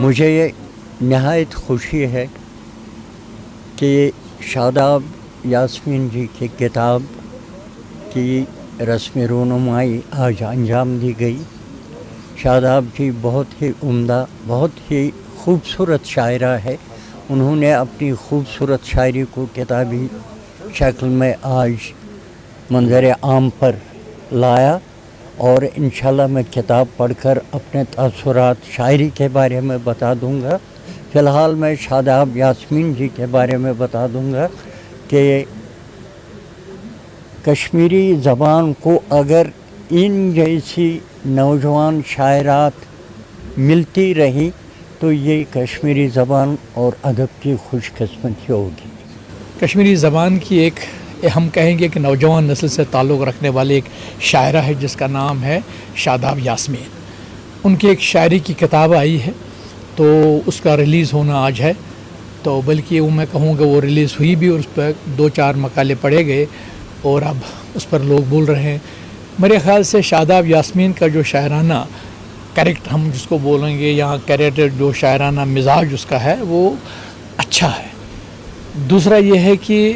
مجھے نہایت خوشی ہے کہ شاداب یاسمین جی کی کتاب کی رسم رونمائی آج انجام دی گئی. شاداب جی بہت ہی عمدہ، بہت ہی خوبصورت شاعرہ ہے. انہوں نے اپنی خوبصورت شاعری کو کتابی شکل میں آج منظر عام پر لایا، اور انشاءاللہ میں کتاب پڑھ کر اپنے تاثرات شاعری کے بارے میں بتا دوں گا. فی الحال میں شاداب یاسمین جی کے بارے میں بتا دوں گا کہ کشمیری زبان کو اگر ان جیسی نوجوان شاعرات ملتی رہی تو یہ کشمیری زبان اور ادب کی خوش قسمتی ہوگی. کشمیری زبان کی ایک ہم کہیں گے کہ نوجوان نسل سے تعلق رکھنے والے ایک شاعرہ ہے جس کا نام ہے شاداب یاسمین. ان کی ایک شاعری کی کتاب آئی ہے تو اس کا ریلیز ہونا آج ہے. تو بلکہ وہ میں کہوں گا وہ ریلیز ہوئی بھی اور اس پہ 2-4 مقالے پڑھے گئے اور اب اس پر لوگ بول رہے ہیں. میرے خیال سے شاداب یاسمین کا جو شاعرانہ کریکٹر ہم جس کو بولیں گے یہاں کریکٹر جو شاعرانہ مزاج اس کا ہے وہ اچھا ہے. دوسرا یہ ہے کہ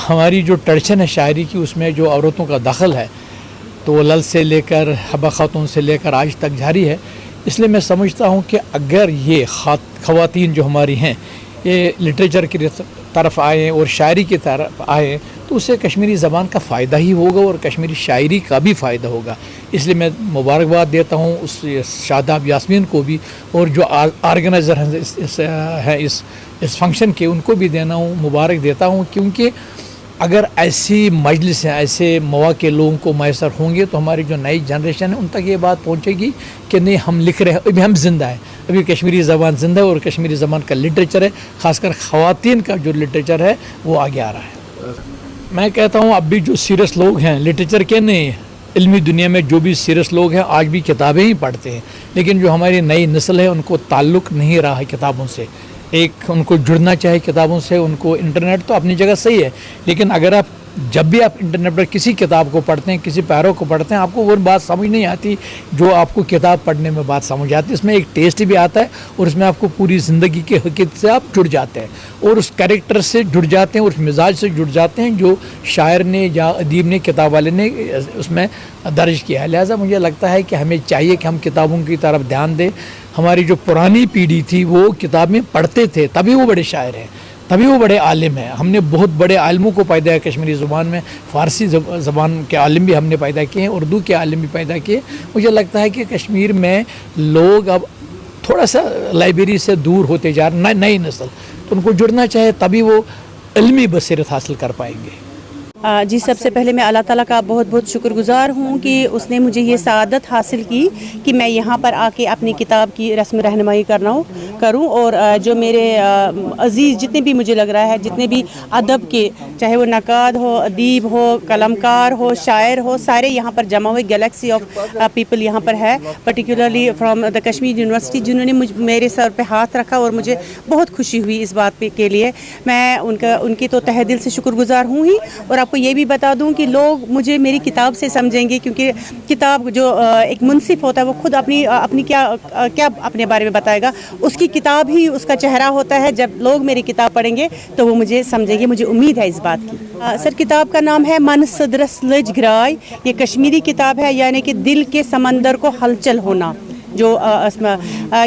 ہماری جو ٹریڈیشن ہے شاعری کی اس میں جو عورتوں کا دخل ہے تو وہ لل سے لے کر حبہ خاتون سے لے کر آج تک جاری ہے. اس لیے میں سمجھتا ہوں کہ اگر یہ خواتین جو ہماری ہیں یہ لٹریچر کی طرف آئیں اور شاعری کی طرف آئیں تو اس سے کشمیری زبان کا فائدہ ہی ہوگا اور کشمیری شاعری کا بھی فائدہ ہوگا. اس لیے میں مبارکباد دیتا ہوں اس شاداب یاسمین کو بھی اور جو آرگنائزر ہیں اس فنکشن کے ان کو بھی دینا ہوں مبارک دیتا ہوں. کیونکہ اگر ایسی مجلس ہیں ایسے مواقع لوگوں کو میسر ہوں گے تو ہماری جو نئی جنریشن ہے ان تک یہ بات پہنچے گی کہ نہیں ہم لکھ رہے ہیں، ابھی ہم زندہ ہیں، ابھی کشمیری زبان زندہ ہے اور کشمیری زبان کا لٹریچر ہے، خاص کر خواتین کا جو لٹریچر ہے وہ آگے آ رہا ہے. میں کہتا ہوں اب بھی جو سیریس لوگ ہیں لٹریچر کے نہیں علمی دنیا میں جو بھی سیریس لوگ ہیں آج بھی کتابیں ہی پڑھتے ہیں، لیکن جو ہماری نئی نسل ہے ان کو تعلق نہیں رہا ہے کتابوں سے. ایک ان کو جڑنا چاہے کتابوں سے، ان کو انٹرنیٹ تو اپنی جگہ صحیح ہے لیکن اگر آپ جب بھی آپ انٹرنیٹ پر کسی کتاب کو پڑھتے ہیں کسی پیرو کو پڑھتے ہیں آپ کو وہ بات سمجھ نہیں آتی جو آپ کو کتاب پڑھنے میں بات سمجھ آتی ہے. اس میں ایک ٹیسٹ بھی آتا ہے اور اس میں آپ کو پوری زندگی کے حقیقت سے آپ جڑ جاتے ہیں اور اس کریکٹر سے جڑ جاتے ہیں اور اس مزاج سے جڑ جاتے ہیں جو شاعر نے یا ادیب نے کتاب والے نے اس میں درج کیا ہے. لہٰذا مجھے لگتا ہے کہ ہمیں چاہیے کہ ہم کتابوں کی طرف دھیان دیں. ہماری جو پرانی پیڑھی تھی وہ کتابیں پڑھتے تھے تبھی وہ بڑے شاعر ہیں، تبھی وہ بڑے عالم ہیں. ہم نے بہت بڑے عالموں کو پیدا کیا کشمیری زبان میں، فارسی زبان کے عالم بھی ہم نے پیدا کیے ہیں، اردو کے عالم بھی پیدا کیے. مجھے لگتا ہے کہ کشمیر میں لوگ اب تھوڑا سا لائبریری سے دور ہوتے جا رہے، نئی نسل تو ان کو جڑنا چاہے تبھی وہ علمی بصیرت حاصل کر پائیں گے. جی سب سے پہلے میں اللہ تعالیٰ کا بہت بہت شکر گزار ہوں کہ اس نے مجھے یہ سعادت حاصل کی کہ میں یہاں پر آ کے اپنی کتاب کی رسم رہنمائی کروں اور جو میرے عزیز جتنے بھی مجھے لگ رہا ہے جتنے بھی ادب کے چاہے وہ نقاد ہو، ادیب ہو، قلمکار ہو، شاعر ہو، سارے یہاں پر جمع ہوئے. گلیکسی آف پیپل یہاں پر ہے particularly from the Kashmir university جنہوں نے میرے سر پہ ہاتھ رکھا اور مجھے بہت خوشی ہوئی اس بات کے لیے. میں ان کی تو تہہ دل سے شکر گزار ہوں ہی. اور آپ کو یہ بھی بتا دوں کہ لوگ مجھے میری کتاب سے سمجھیں گے کیونکہ کتاب جو ایک منصف ہوتا ہے وہ خود اپنی کیا اپنے بارے میں بتائے گا، اس کی کتاب ہی اس کا چہرہ ہوتا ہے. جب لوگ میری کتاب پڑھیں گے تو وہ مجھے سمجھیں گے، مجھے امید ہے اس بات کی. سر کتاب کا نام ہے من صدرس لج گرائے. یہ کشمیری کتاب ہے یعنی کہ دل کے سمندر کو ہلچل ہونا. جو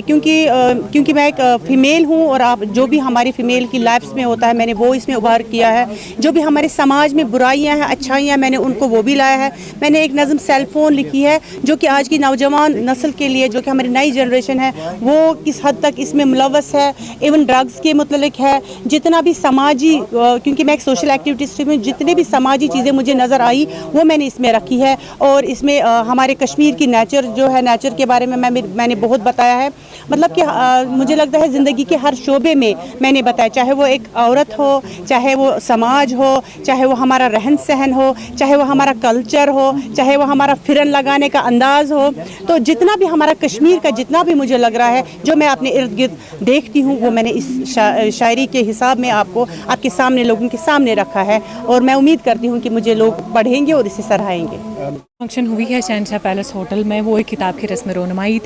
کیونکہ میں ایک فیمیل ہوں اور آپ جو بھی ہماری فیمیل کی لائفس میں ہوتا ہے میں نے وہ اس میں ابھار کیا ہے. جو بھی ہمارے سماج میں برائیاں ہیں اچھائیاں میں نے ان کو وہ بھی لایا ہے. میں نے ایک نظم سیل فون لکھی ہے جو کہ آج کی نوجوان نسل کے لیے جو کہ ہماری نئی جنریشن ہے وہ کس حد تک اس میں ملوث ہے، ایون ڈرگس کے متعلق ہے. جتنا بھی سماجی کیونکہ میں ایک سوشل ایکٹیویٹیز میں جتنے بھی سماجی چیزیں مجھے نظر آئی وہ میں نے اس میں رکھی ہے. اور اس میں ہمارے کشمیر کی نیچر جو ہے نیچر کے بارے میں نے بہت بتایا ہے. مطلب کہ مجھے لگتا ہے زندگی کے ہر شعبے میں نے بتایا، چاہے وہ ایک عورت ہو، چاہے وہ سماج ہو، چاہے وہ ہمارا رہن سہن ہو، چاہے وہ ہمارا کلچر ہو، چاہے وہ ہمارا فرن لگانے کا انداز ہو. تو جتنا بھی ہمارا کشمیر کا جتنا بھی مجھے لگ رہا ہے جو میں اپنے ارد گرد دیکھتی ہوں وہ میں نے اس شاعری کے حساب میں آپ کے سامنے لوگوں کے سامنے رکھا ہے. اور میں امید کرتی ہوں کہ مجھے لوگ پڑھیں گے اور اسے سراہیں گے. فنکشن ہوئی ہے شہنشاہ پیلس ہوٹل میں، وہ ایک کتاب کی رسم رونمائی